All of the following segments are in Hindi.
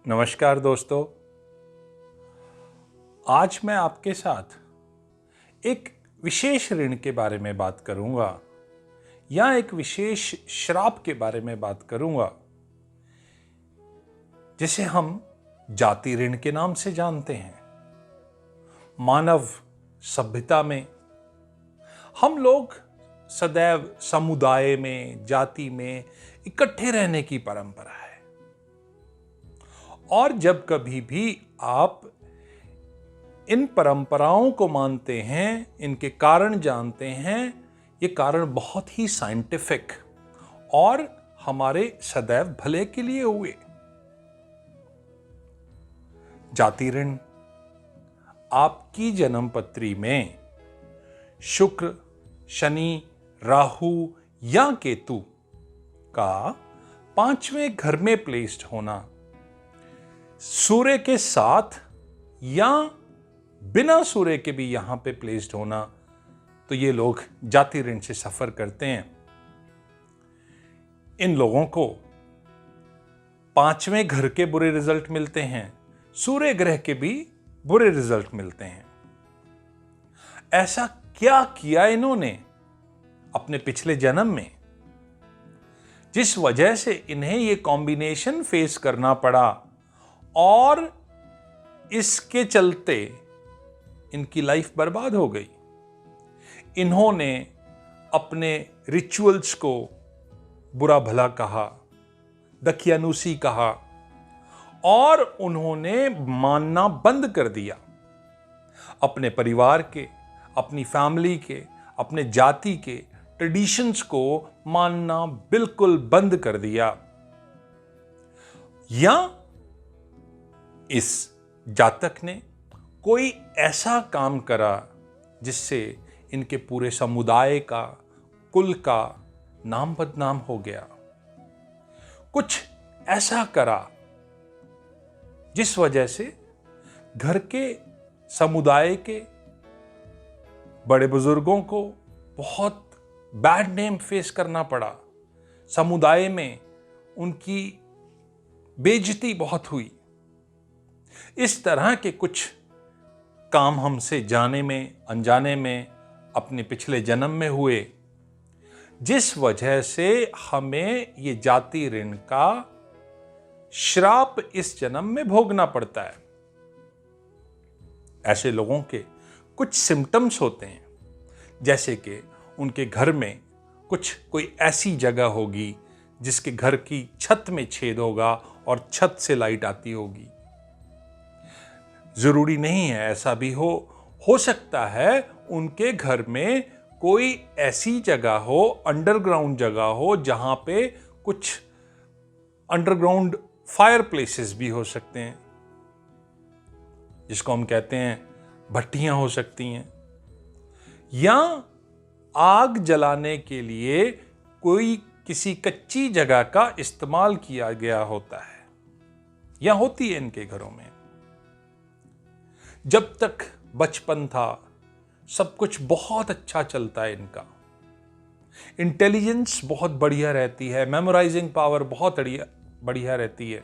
नमस्कार दोस्तों। आज मैं आपके साथ एक विशेष ऋण के बारे में बात करूंगा या एक विशेष श्राप के बारे में बात करूंगा जिसे हम जाति ऋण के नाम से जानते हैं। मानव सभ्यता में हम लोग सदैव समुदाय में, जाति में इकट्ठे रहने की परंपरा है और जब कभी भी आप इन परंपराओं को मानते हैं, इनके कारण जानते हैं, ये कारण बहुत ही साइंटिफिक और हमारे सदैव भले के लिए हुए। जाति ऋण आपकी जन्म पत्री में शुक्र, शनि, राहु या केतु का 5वें घर में प्लेस्ड होना, सूर्य के साथ या बिना सूर्य के भी यहां पे प्लेस्ड होना, तो ये लोग जाति ऋण से सफर करते हैं। इन लोगों को 5वें घर के बुरे रिजल्ट मिलते हैं, सूर्य ग्रह के भी बुरे रिजल्ट मिलते हैं। ऐसा क्या किया इन्होंने अपने पिछले जन्म में जिस वजह से इन्हें यह कॉम्बिनेशन फेस करना पड़ा और इसके चलते इनकी लाइफ बर्बाद हो गई। इन्होंने अपने रिचुअल्स को बुरा भला कहा, दकियानूसी कहा और उन्होंने मानना बंद कर दिया। अपने परिवार के, अपनी फैमिली के, अपने जाति के ट्रेडिशंस को मानना बिल्कुल बंद कर दिया। या इस जातक ने कोई ऐसा काम करा जिससे इनके पूरे समुदाय का, कुल का नाम बदनाम हो गया। कुछ ऐसा करा जिस वजह से घर के, समुदाय के बड़े बुजुर्गों को बहुत बैड नेम फेस करना पड़ा। समुदाय में उनकी बेइज्जती बहुत हुई। इस तरह के कुछ काम हमसे जाने में, अनजाने में अपने पिछले जन्म में हुए, जिस वजह से हमें ये जाति ऋण का श्राप इस जन्म में भोगना पड़ता है। ऐसे लोगों के कुछ सिम्टम्स होते हैं, जैसे कि उनके घर में कोई ऐसी जगह होगी जिसके घर की छत में छेद होगा और छत से लाइट आती होगी। जरूरी नहीं है ऐसा भी हो सकता है उनके घर में कोई ऐसी जगह हो, अंडरग्राउंड जगह हो, जहां पे कुछ अंडरग्राउंड फायर प्लेसेस भी हो सकते हैं, जिसको हम कहते हैं भट्टियां हो सकती हैं, या आग जलाने के लिए कोई किसी कच्ची जगह का इस्तेमाल किया गया होता है या होती है इनके घरों में। जब तक बचपन था सब कुछ बहुत अच्छा चलता है इनका, इंटेलिजेंस बहुत बढ़िया रहती है, मेमोराइजिंग पावर बहुत बढ़िया रहती है,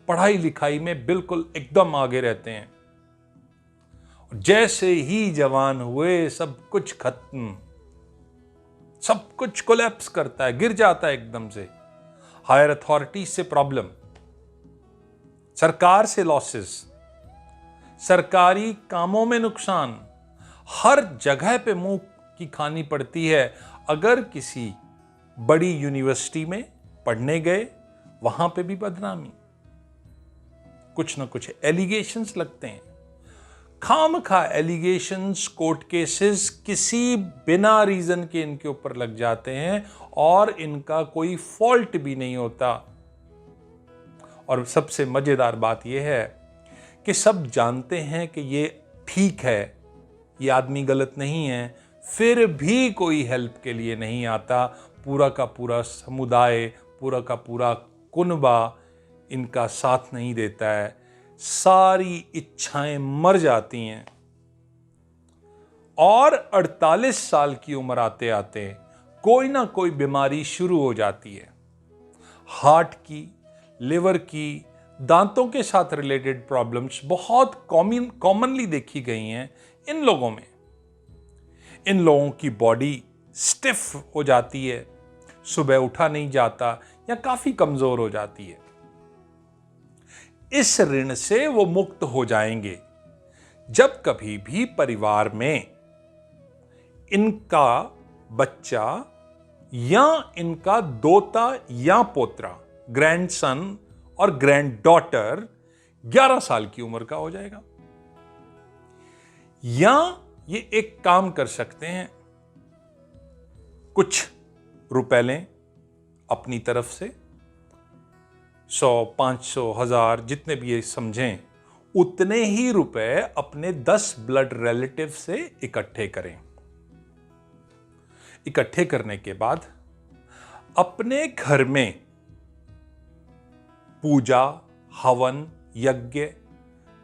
पढ़ाई लिखाई में बिल्कुल एकदम आगे रहते हैं। जैसे ही जवान हुए सब कुछ खत्म, सब कुछ कोलैप्स करता है, गिर जाता है एकदम से। हायर अथॉरिटी से प्रॉब्लम, सरकार से लॉसेस, सरकारी कामों में नुकसान, हर जगह पे मुंह की खानी पड़ती है। अगर किसी बड़ी यूनिवर्सिटी में पढ़ने गए, वहां पे भी बदनामी, कुछ ना कुछ एलिगेशंस लगते हैं, खामखा एलिगेशंस, कोर्ट केसेस किसी बिना रीजन के इनके ऊपर लग जाते हैं और इनका कोई फॉल्ट भी नहीं होता। और सबसे मजेदार बात यह है कि सब जानते हैं कि ये ठीक है, ये आदमी गलत नहीं है, फिर भी कोई हेल्प के लिए नहीं आता। पूरा का पूरा समुदाय, पूरा का पूरा कुनबा इनका साथ नहीं देता है, सारी इच्छाएं मर जाती हैं। और 48 साल की उम्र आते आते कोई ना कोई बीमारी शुरू हो जाती है, हार्ट की, लिवर की, दांतों के साथ रिलेटेड प्रॉब्लम्स बहुत कॉमनली देखी गई हैं इन लोगों में। इन लोगों की बॉडी स्टिफ हो जाती है, सुबह उठा नहीं जाता या काफी कमजोर हो जाती है। इस ऋण से वो मुक्त हो जाएंगे जब कभी भी परिवार में इनका बच्चा या इनका दोता या पोत्रा, ग्रैंडसन और ग्रैंड डॉटर 11 साल की उम्र का हो जाएगा। या ये एक काम कर सकते हैं, कुछ रुपए लें अपनी तरफ से, 100, 500, 1000 जितने भी ये समझें, उतने ही रुपए अपने 10 ब्लड रिलेटिव से इकट्ठे करें। इकट्ठे करने के बाद अपने घर में पूजा, हवन, यज्ञ,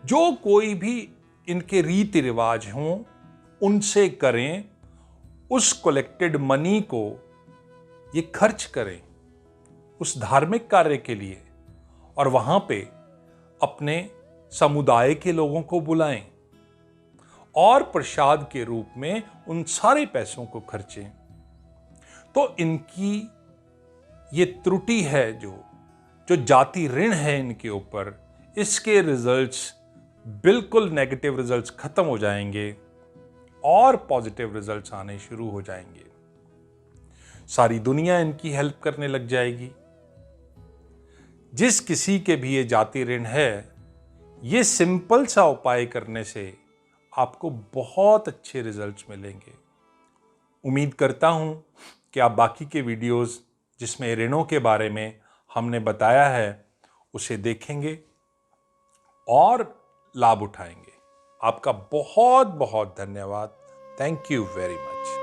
जो कोई भी इनके रीति रिवाज हों उनसे करें। उस कलेक्टेड मनी को ये खर्च करें उस धार्मिक कार्य के लिए, और वहां पे अपने समुदाय के लोगों को बुलाएं और प्रसाद के रूप में उन सारे पैसों को खर्चें। तो इनकी ये त्रुटि है, जो जाति ऋण है इनके ऊपर, इसके रिजल्ट्स बिल्कुल नेगेटिव रिजल्ट्स खत्म हो जाएंगे और पॉजिटिव रिजल्ट्स आने शुरू हो जाएंगे। सारी दुनिया इनकी हेल्प करने लग जाएगी। जिस किसी के भी ये जाति ऋण है, ये सिंपल सा उपाय करने से आपको बहुत अच्छे रिजल्ट्स मिलेंगे। उम्मीद करता हूं कि आप बाकी के वीडियोस जिसमें ऋणों के बारे में हमने बताया है उसे देखेंगे और लाभ उठाएंगे। आपका बहुत बहुत धन्यवाद। Thank you very much.